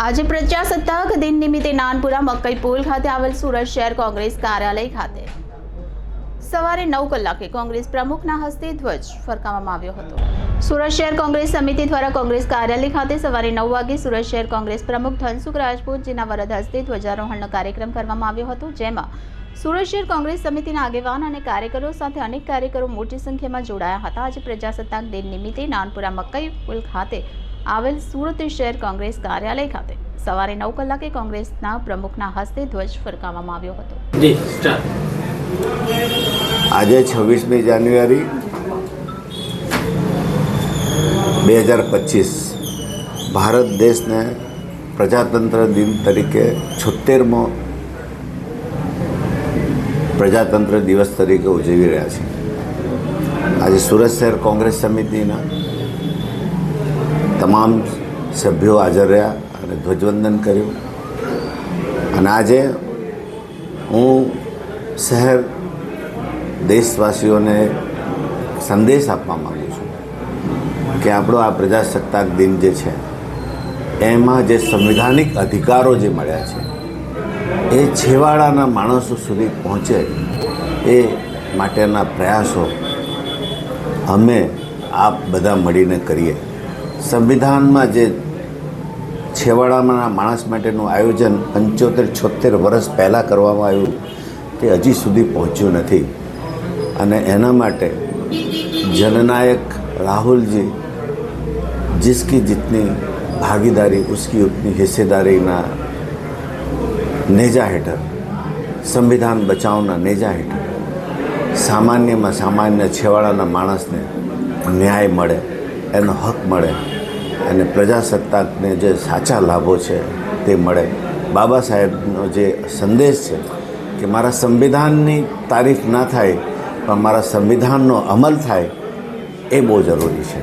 આજે પ્રજાસત્તાક દિન નિમિત્તે નાનપુરા મકઈ પુલ ખાતે આવેલ સુરત શહેર કોંગ્રેસ કાર્યાલય ખાતે સવારે 9 કલાકે કોંગ્રેસ પ્રમુખના હસ્તે ધ્વજ ફરકાવવામાં આવ્યો હતો। સુરત શહેર કોંગ્રેસ સમિતિ દ્વારા કોંગ્રેસ કાર્યાલય ખાતે સવારે 9 વાગે સુરત શહેર કોંગ્રેસ પ્રમુખ ધનસુખ રાજપૂતજીના વરદ હસ્તે ધ્વજારોહણનો કાર્યક્રમ કરવામાં આવ્યો હતો, જેમાં સુરત શહેર કોંગ્રેસ સમિતિના આગેવાન અને કાર્યકરો સાથે અનેક કાર્યકરો મોટી સંખ્યામાં જોડાયા હતા। આજે પ્રજાસત્તાક દિન નિમિત્તે નાનપુરા મકઈ પુલ ખાતે આવેલ સુરત શહેર કોંગ્રેસ કાર્યાલય ખાતે સવારે 9 કલાકે કોંગ્રેસના પ્રમુખના હસ્તે ધ્વજ ફરકાવવામાં આવ્યો હતો। આજે 26મી જાન્યુઆરી 2025 ભારત દેશને પ્રજાતંત્ર દિન તરીકે 76મો પ્રજાતંત્ર દિવસ તરીકે ઉજવી રહ્યા છે। આજે સુરત શહેર કોંગ્રેસ સમિતિના તમામ સભ્યો હાજર રહ્યા અને ધ્વજવંદન કર્યું। અને આજે હું શહેર દેશવાસીઓને સંદેશ આપવા માગું છું કે આપણો આ પ્રજાસત્તાક દિન જે છે એમાં જે સંવિધાનિક અધિકારો જે મળ્યા છે એ છેવાડાના માણસો સુધી પહોંચે એ માટેના પ્રયાસો અમે આપ બધા મળીને કરીએ। સંવિધાનમાં જે છેવાડાના માણસ માટેનું આયોજન 75-76 વર્ષ પહેલાં કરવામાં આવ્યું તે હજી સુધી પહોંચ્યું નથી અને એના માટે जननायक राहुल जी जिसकी जितनी भागीदारी उसकी उतनी हिस्सेदारीना नेजा हेठळ संविधान बचावना नेजा हेठळ सामान्यમાં सामान्य छेवाડાના માણસને ન્યાય મળે, એનો હક મળે અને પ્રજાસત્તાકને જે સાચા લાભો છે તે મળે। બાબા સાહેબનો જે સંદેશ છે કે મારા સંવિધાનની તારીફ ના થાય પણ મારા સંવિધાનનો અમલ થાય એ બહુ જરૂરી છે।